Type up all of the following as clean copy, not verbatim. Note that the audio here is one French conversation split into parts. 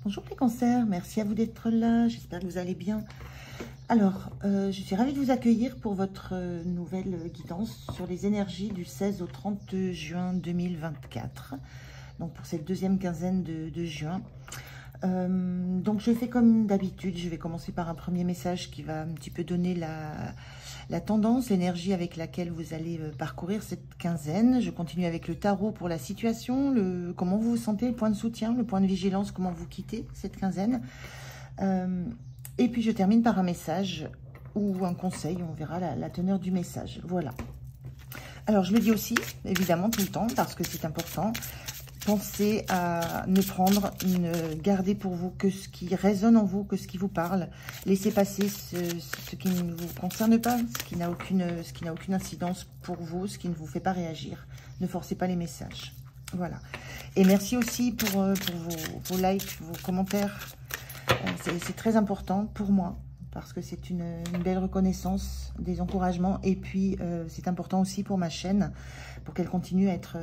Bonjour les cancers, merci à vous d'être là, j'espère que vous allez bien. Alors, je suis ravie de vous accueillir pour votre nouvelle guidance sur les énergies du 16 au 30 juin 2024. Donc pour cette deuxième quinzaine de juin. Donc je fais comme d'habitude, je vais commencer par un premier message qui va un petit peu donner la tendance, l'énergie avec laquelle vous allez parcourir cette quinzaine. Je continue avec le tarot pour la situation, comment vous vous sentez, le point de soutien, le point de vigilance, comment vous quittez cette quinzaine. Et puis je termine par un message ou un conseil, on verra la teneur du message. Voilà. Alors je le dis aussi, évidemment, tout le temps, parce que c'est important. Pensez à ne prendre, ne garder pour vous que ce qui résonne en vous, que ce qui vous parle. Laissez passer ce qui ne vous concerne pas, ce qui n'a aucune incidence pour vous, ce qui ne vous fait pas réagir. Ne forcez pas les messages. Voilà. Et merci aussi pour vos likes, vos commentaires. C'est très important pour moi, parce que c'est une belle reconnaissance, des encouragements. Et puis, c'est important aussi pour ma chaîne, pour qu'elle continue à être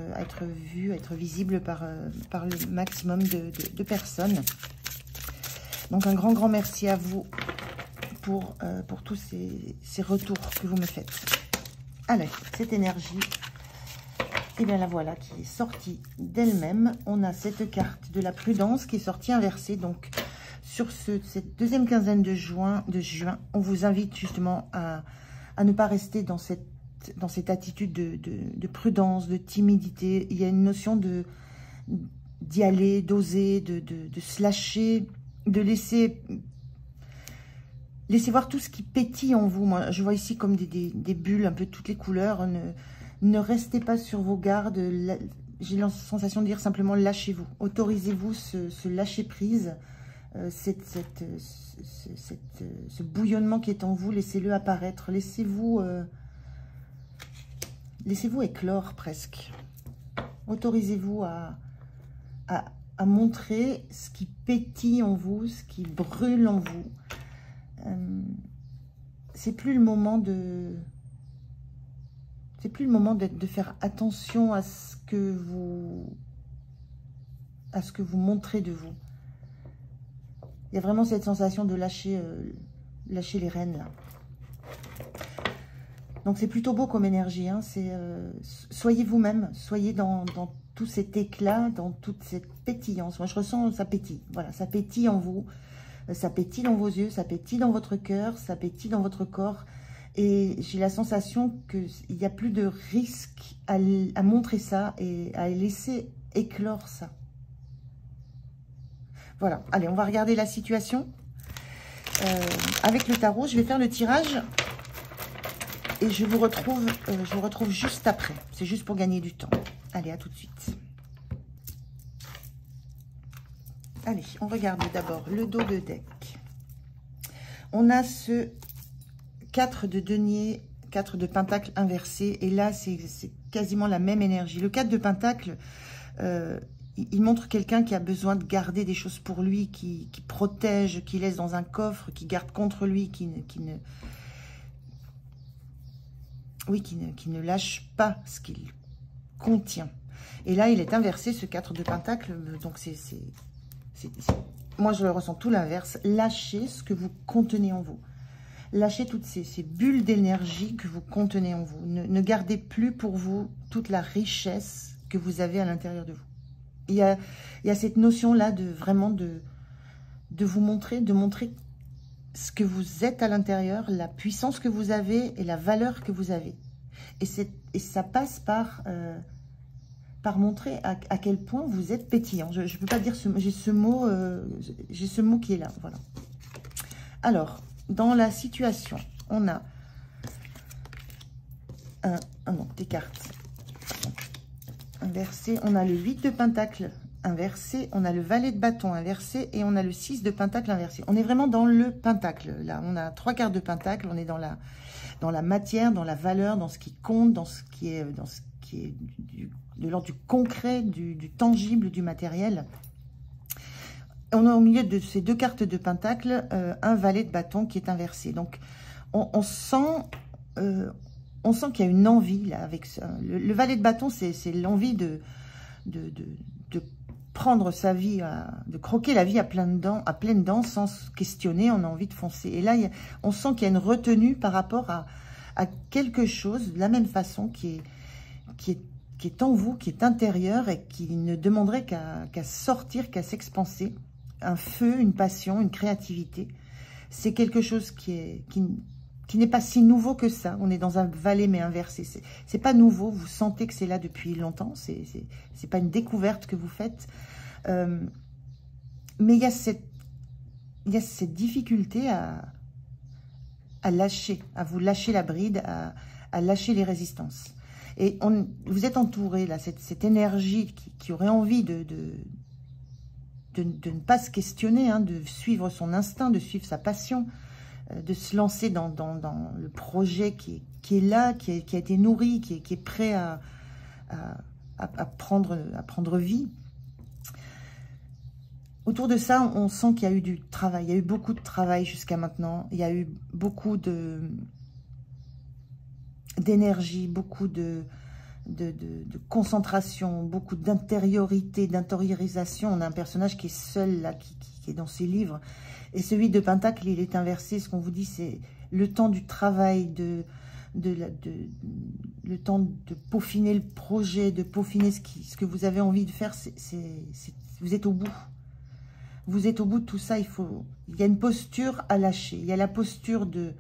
vue, à être visible par le maximum de personnes. Donc, un grand merci à vous pour tous ces retours que vous me faites. Allez, cette énergie, et bien la voilà qui est sortie d'elle-même. On a cette carte de la prudence qui est sortie inversée, donc... Sur cette deuxième quinzaine de juin, on vous invite justement à ne pas rester dans cette attitude de prudence, de timidité. Il y a une notion d'y aller, d'oser, de se lâcher, de laisser voir tout ce qui pétille en vous. Moi, je vois ici comme des bulles, un peu toutes les couleurs. Ne restez pas sur vos gardes. J'ai la sensation de dire simplement lâchez-vous. Autorisez-vous ce lâcher-prise. Ce bouillonnement qui est en vous, laissez-le apparaître, laissez-vous éclore presque. Autorisez-vous à montrer ce qui pétille en vous, ce qui brûle en vous. C'est plus le moment de faire attention à ce que vous montrez de vous. Il y a vraiment cette sensation de lâcher les rênes, là. Donc, c'est plutôt beau comme énergie. Hein. Soyez vous-même. Soyez dans tout cet éclat, dans toute cette pétillance. Moi, je ressens, ça pétille. Voilà, ça pétille en vous. Ça pétille dans vos yeux. Ça pétille dans votre cœur. Ça pétille dans votre corps. Et j'ai la sensation qu'il n'y a plus de risque à montrer ça et à laisser éclore ça. Voilà, allez, on va regarder la situation. Avec le tarot, je vais faire le tirage. Et je vous retrouve juste après. C'est juste pour gagner du temps. Allez, à tout de suite. Allez, on regarde d'abord le dos de deck. On a ce 4 de denier, 4 de pentacle inversé. Et là, c'est quasiment la même énergie. Le 4 de pentacle... il montre quelqu'un qui a besoin de garder des choses pour lui, qui protège, qui laisse dans un coffre, qui garde contre lui, qui ne lâche pas ce qu'il contient. Et là, il est inversé, ce 4 de pentacle. Donc, moi, je le ressens tout l'inverse. Lâchez ce que vous contenez en vous. Lâchez toutes ces bulles d'énergie que vous contenez en vous. Ne gardez plus pour vous toute la richesse que vous avez à l'intérieur de vous. Il y a cette notion-là de vous montrer, de montrer ce que vous êtes à l'intérieur, la puissance que vous avez et la valeur que vous avez. Et ça passe par montrer à quel point vous êtes pétillant. Je ne peux pas dire j'ai ce mot qui est là. Voilà. Alors, dans la situation, on a des cartes inversé, on a le 8 de pentacle inversé, on a le valet de bâton inversé et on a le 6 de pentacle inversé. On est vraiment dans le pentacle. Là, on a 3 cartes de pentacle, on est dans la matière, dans la valeur, dans ce qui compte, dans ce qui est de l'ordre du concret, du tangible, du matériel. On a au milieu de ces 2 cartes de pentacle un valet de bâton qui est inversé. Donc, on sent qu'il y a une envie là avec ça. Le valet de bâton, c'est l'envie de prendre sa vie, de croquer la vie à pleines dents sans se questionner, on a envie de foncer. Et là, on sent qu'il y a une retenue par rapport à quelque chose, de la même façon, qui est en vous, qui est intérieur et qui ne demanderait qu'à sortir, qu'à s'expanser. Un feu, une passion, une créativité. C'est quelque chose qui n'est pas si nouveau que ça. On est dans un valet mais inversé. C'est pas nouveau, vous sentez que c'est là depuis longtemps. C'est pas une découverte que vous faites. Mais il y a cette difficulté à lâcher, à vous lâcher la bride, à lâcher les résistances. Et vous êtes entouré, là, cette énergie qui aurait envie de ne pas se questionner, hein, de suivre son instinct, de suivre sa passion, de se lancer dans le projet qui est là, qui a été nourri, qui est prêt à prendre vie. Autour de ça, on sent qu'il y a eu du travail. Il y a eu beaucoup de travail jusqu'à maintenant. Il y a eu beaucoup d'énergie, beaucoup de concentration, beaucoup d'intériorité, d'intériorisation. On a un personnage qui est seul, là, qui est dans ses livres. Et celui de Pentacle, il est inversé. Ce qu'on vous dit, c'est le temps du travail, le temps de peaufiner le projet, de peaufiner ce que vous avez envie de faire. Vous êtes au bout. Vous êtes au bout de tout ça. Il y a une posture à lâcher. Il y a la posture de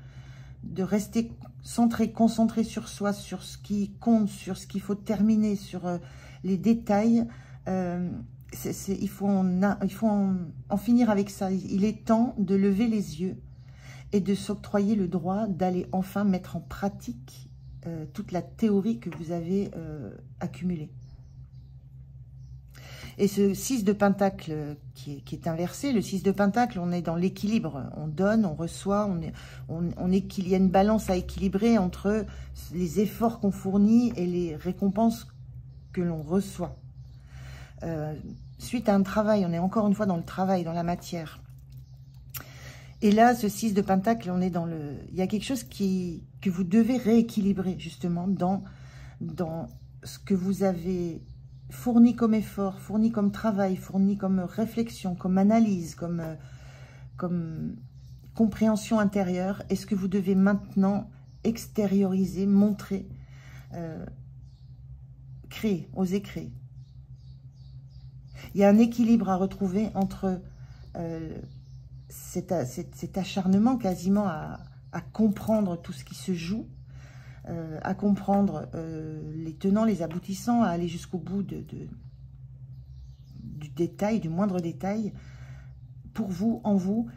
rester centré, concentré sur soi, sur ce qui compte, sur ce qu'il faut terminer, sur les détails. Il faut en finir avec ça. Il est temps de lever les yeux et de s'octroyer le droit d'aller enfin mettre en pratique toute la théorie que vous avez accumulée. Et ce 6 de Pentacle qui est inversé, le 6 de Pentacle, on est dans l'équilibre. On donne, on reçoit, il y a une balance à équilibrer entre les efforts qu'on fournit et les récompenses que l'on reçoit. Suite à un travail, on est encore une fois dans le travail, dans la matière. Et là, ce 6 de Pentacle, on est dans le... Il y a quelque chose que vous devez rééquilibrer, justement, dans ce que vous avez fourni comme effort, fourni comme travail, fourni comme réflexion, comme analyse, comme compréhension intérieure. Et ce que vous devez maintenant extérioriser, montrer, créer, oser créer. Il y a un équilibre à retrouver entre cet acharnement quasiment à comprendre tout ce qui se joue, à comprendre les tenants, les aboutissants, à aller jusqu'au bout du détail, du moindre détail, pour vous, en vous,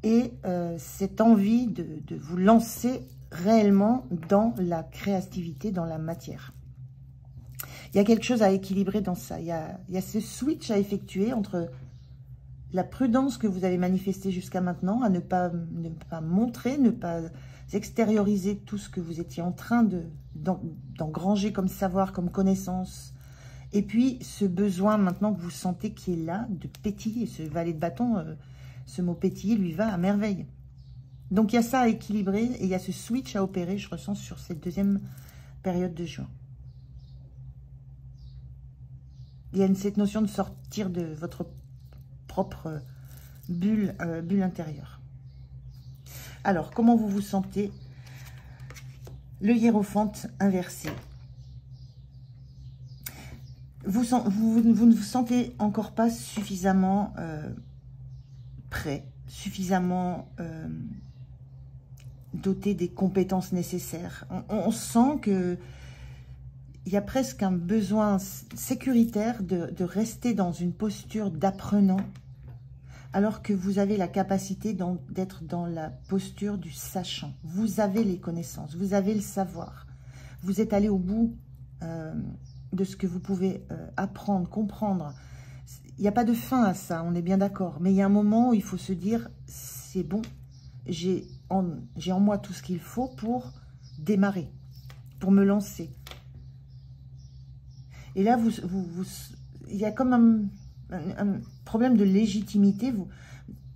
et cette envie de vous lancer réellement dans la créativité, dans la matière. Il y a quelque chose à équilibrer dans ça. Il y a ce switch à effectuer entre la prudence que vous avez manifestée jusqu'à maintenant, à ne pas montrer, ne pas extérioriser tout ce que vous étiez en train d'engranger comme savoir, comme connaissance. Et puis, ce besoin maintenant que vous sentez qui est là, de pétiller. Ce valet de bâton, ce mot pétiller lui va à merveille. Donc, il y a ça à équilibrer et il y a ce switch à opérer, je ressens, sur cette deuxième période de juin. Il y a cette notion de sortir de votre propre bulle intérieure. Alors, comment vous vous sentez? Le hiérophante inversé. Vous ne vous sentez encore pas suffisamment prêt, suffisamment doté des compétences nécessaires. On sent que il y a presque un besoin sécuritaire de rester dans une posture d'apprenant, alors que vous avez la capacité d'être dans la posture du sachant. Vous avez les connaissances, vous avez le savoir. Vous êtes allé au bout de ce que vous pouvez apprendre, comprendre. Il n'y a pas de fin à ça, on est bien d'accord. Mais il y a un moment où il faut se dire, c'est bon, j'ai en moi tout ce qu'il faut pour démarrer, pour me lancer. Et là, il y a comme un problème de légitimité,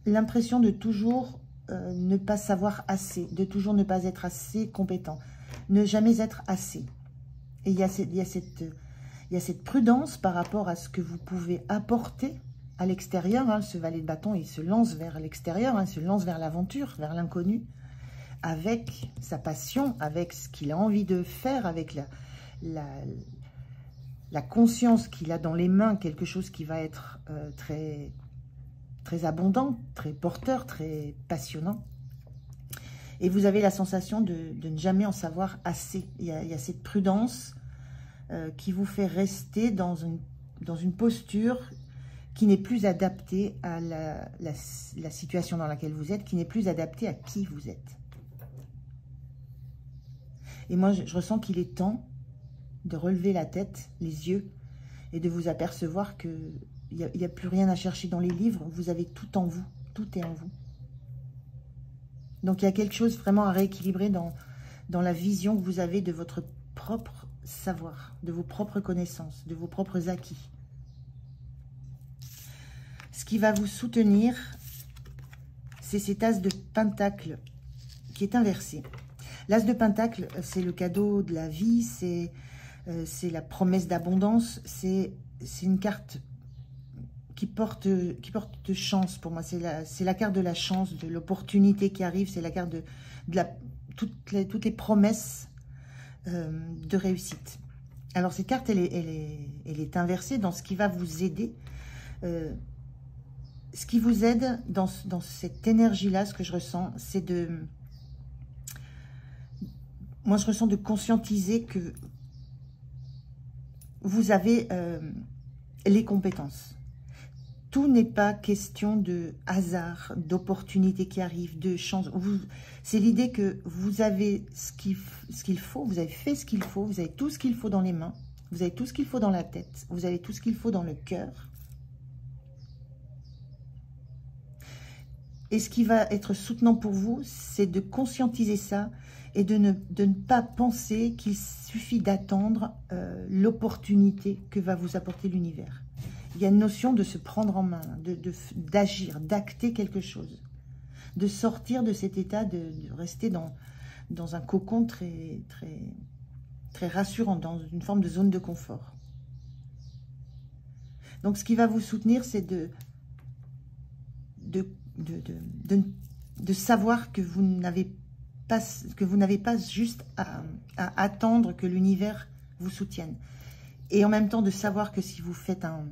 l'impression de toujours ne pas savoir assez, de toujours ne pas être assez compétent, ne jamais être assez. Et il y a Il y a cette prudence par rapport à ce que vous pouvez apporter à l'extérieur. Hein. Ce valet de bâton, il se lance vers l'extérieur, hein, il se lance vers l'aventure, vers l'inconnu, avec sa passion, avec ce qu'il a envie de faire, avec la conscience qu'il a dans les mains, quelque chose qui va être très, très abondant, très porteur, très passionnant. Et vous avez la sensation de ne jamais en savoir assez. Il y a cette prudence qui vous fait rester dans une posture qui n'est plus adaptée à la situation dans laquelle vous êtes, qui n'est plus adaptée à qui vous êtes. Et moi, je ressens qu'il est temps de relever la tête, les yeux, et de vous apercevoir qu'il n'y a plus rien à chercher dans les livres. Vous avez tout en vous, tout est en vous. Donc, il y a quelque chose vraiment à rééquilibrer dans la vision que vous avez de votre propre savoir, de vos propres connaissances, de vos propres acquis. Ce qui va vous soutenir, c'est cet as de pentacle qui est inversé. L'as de pentacle, c'est le cadeau de la vie, c'est la promesse d'abondance, c'est une carte qui porte chance pour moi. C'est la carte de la chance, de l'opportunité qui arrive, c'est la carte de toutes les promesses de réussite. Alors cette carte, elle est inversée dans ce qui va vous aider. Ce qui vous aide dans cette énergie-là, ce que je ressens, c'est de... Moi, je ressens de conscientiser que vous avez les compétences. Tout n'est pas question de hasard, d'opportunités qui arrivent, de chance. C'est l'idée que vous avez ce qu'il faut, vous avez fait ce qu'il faut, vous avez tout ce qu'il faut dans les mains, vous avez tout ce qu'il faut dans la tête, vous avez tout ce qu'il faut dans le cœur. Et ce qui va être soutenant pour vous, c'est de conscientiser ça et de ne pas penser qu'il suffit d'attendre l'opportunité que va vous apporter l'univers. Il y a une notion de se prendre en main, d'agir, d'acter quelque chose, de sortir de cet état, de rester dans un cocon très, très, très rassurant, dans une forme de zone de confort. Donc, ce qui va vous soutenir, c'est de savoir que vous n'avez pas juste à attendre que l'univers vous soutienne. Et en même temps, de savoir que si vous faites un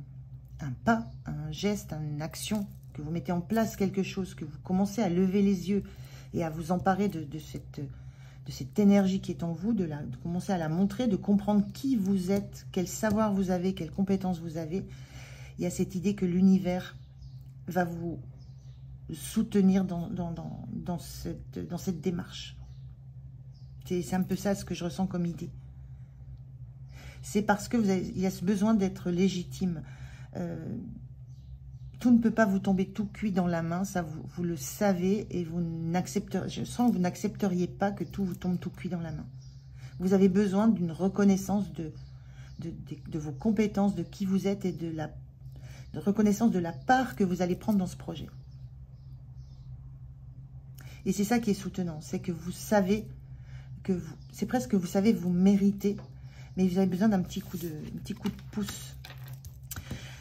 pas, un geste, une action, que vous mettez en place quelque chose, que vous commencez à lever les yeux et à vous emparer de cette énergie qui est en vous, de commencer à la montrer, de comprendre qui vous êtes, quel savoir vous avez, quelles compétences vous avez. Il y a cette idée que l'univers va vous soutenir dans cette démarche. C'est un peu ça ce que je ressens comme idée. C'est parce que il y a ce besoin d'être légitime. Tout ne peut pas vous tomber tout cuit dans la main, ça vous le savez, et je sens que vous n'accepteriez pas que tout vous tombe tout cuit dans la main. Vous avez besoin d'une reconnaissance de vos compétences, de qui vous êtes, et de reconnaissance de la part que vous allez prendre dans ce projet. Et c'est ça qui est soutenant, c'est que vous savez, c'est presque que vous savez, vous méritez, mais vous avez besoin d'un petit coup de pouce.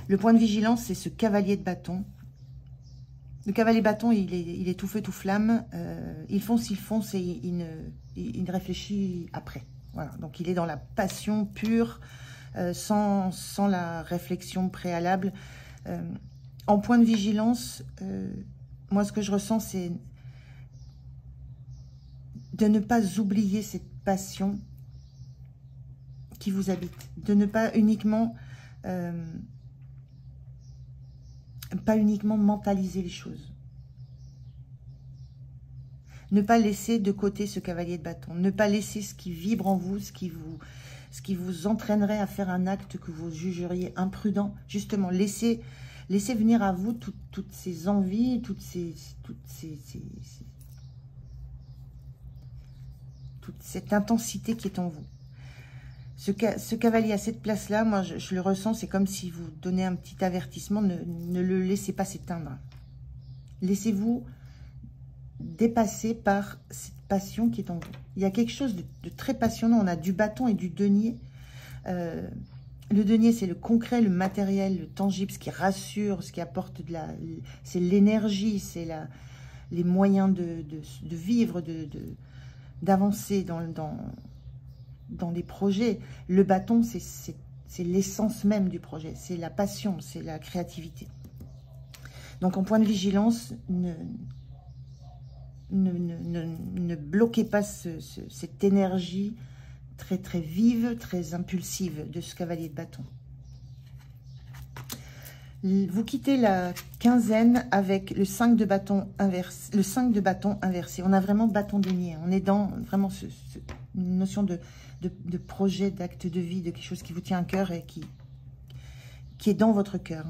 Le point de vigilance, c'est ce cavalier de bâton. Le cavalier bâton, il est tout feu, tout flamme. Il fonce et il ne réfléchit après. Voilà. Donc, il est dans la passion pure, sans la réflexion préalable. En point de vigilance, moi, ce que je ressens, c'est de ne pas oublier cette passion qui vous habite. De ne pas uniquement... pas uniquement mentaliser les choses. Ne pas laisser de côté ce cavalier de bâton. Ne pas laisser ce qui vibre en vous, ce qui vous entraînerait à faire un acte que vous jugeriez imprudent. Justement, laissez venir à vous toutes ces envies, toute cette intensité qui est en vous. Ce cavalier à cette place-là, moi, je le ressens, c'est comme si vous donnez un petit avertissement, ne le laissez pas s'éteindre. Laissez-vous dépasser par cette passion qui est en vous. Il y a quelque chose de très passionnant, on a du bâton et du denier. Le denier, c'est le concret, le matériel, le tangible, ce qui rassure, ce qui apporte de la... C'est l'énergie, c'est les moyens de vivre, d'avancer dans les projets. Le bâton, c'est l'essence même du projet. C'est la passion, c'est la créativité. Donc, en point de vigilance, ne bloquez pas cette énergie très très vive, très impulsive de ce cavalier de bâton. Vous quittez la quinzaine avec le 5 de bâton inversé. Le 5 de bâton inversé. On a vraiment bâton denier. On est dans vraiment une notion de projet, d'acte de vie, de quelque chose qui vous tient à cœur et qui est dans votre cœur.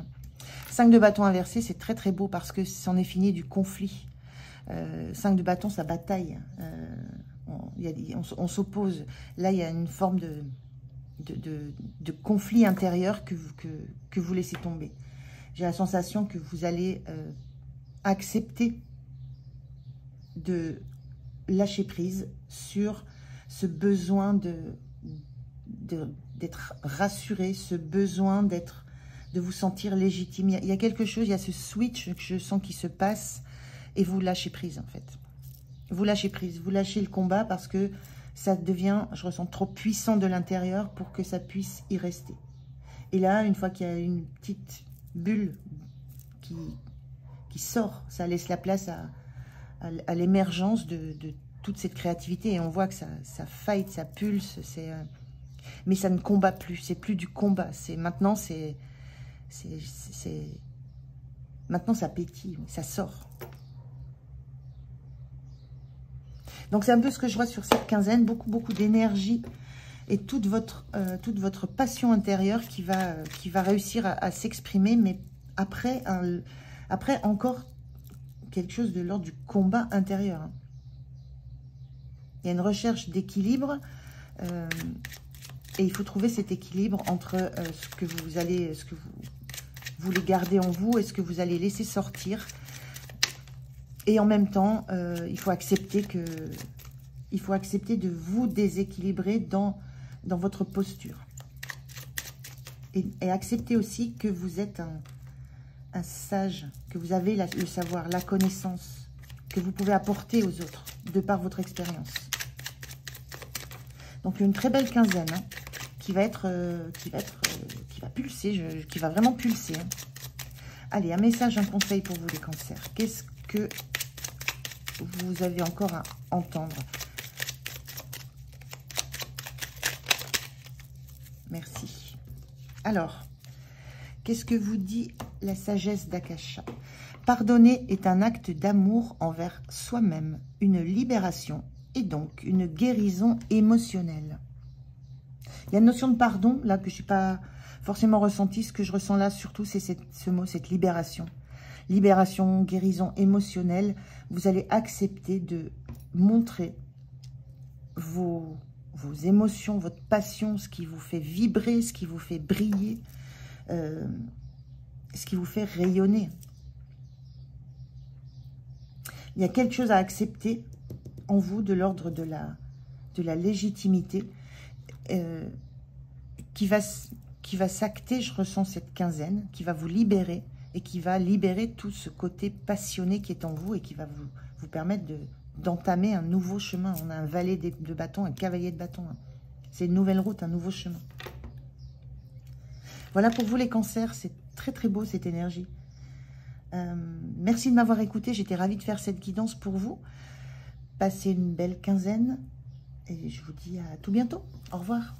5 de bâton inversé, c'est très très beau parce que c'en est fini du conflit. 5 de bâton, ça bataille. On s'oppose. Là, il y a une forme de conflit intérieur que vous laissez tomber. J'ai la sensation que vous allez accepter de lâcher prise sur ce besoin d'être rassuré, ce besoin de vous sentir légitime. Il y a quelque chose, il y a ce switch que je sens qui se passe et vous lâchez prise en fait. Vous lâchez prise, vous lâchez le combat parce que ça devient, je ressens, trop puissant de l'intérieur pour que ça puisse y rester. Et là, une fois qu'il y a une petite bulle qui sort, ça laisse la place à l'émergence de toute cette créativité. Et on voit que ça fight, ça pulse, mais ça ne combat plus, c'est plus du combat. Maintenant, maintenant ça pétille, ça sort. Donc, c'est un peu ce que je vois sur cette quinzaine. Beaucoup d'énergie et toute votre passion intérieure qui va réussir à s'exprimer. Mais après encore quelque chose de l'ordre du combat intérieur. Il y a une recherche d'équilibre. Et il faut trouver cet équilibre entre ce que vous voulez garder en vous et ce que vous allez laisser sortir. Et en même temps, il faut accepter de vous déséquilibrer dans votre posture. Et accepter aussi que vous êtes un sage, que vous avez le savoir, la connaissance, que vous pouvez apporter aux autres, de par votre expérience. Donc, une très belle quinzaine, hein, qui va pulser, qui va vraiment pulser. Hein. Allez, un message, un conseil pour vous les cancers. Qu'est-ce que vous avez encore à entendre? Merci. Alors, qu'est-ce que vous dit la sagesse d'Akasha? Pardonner est un acte d'amour envers soi-même, une libération et donc une guérison émotionnelle. Il y a une notion de pardon, là, que je n'ai pas forcément ressenti. Ce que je ressens là, surtout, c'est ce mot, cette libération. Libération, guérison émotionnelle. Vous allez accepter de montrer vos émotions, votre passion, ce qui vous fait vibrer, ce qui vous fait briller, ce qui vous fait rayonner. Il y a quelque chose à accepter en vous de l'ordre de la légitimité qui va s'acter, je ressens cette quinzaine, qui va vous libérer et qui va libérer tout ce côté passionné qui est en vous et qui va vous permettre d'entamer un nouveau chemin. On a un valet de bâton, un cavalier de bâton. Hein. C'est une nouvelle route, un nouveau chemin. Voilà pour vous les cancers, c'est très très beau cette énergie. Merci de m'avoir écouté, j'étais ravie de faire cette guidance pour vous. Passez une belle quinzaine et je vous dis à tout bientôt. Au revoir.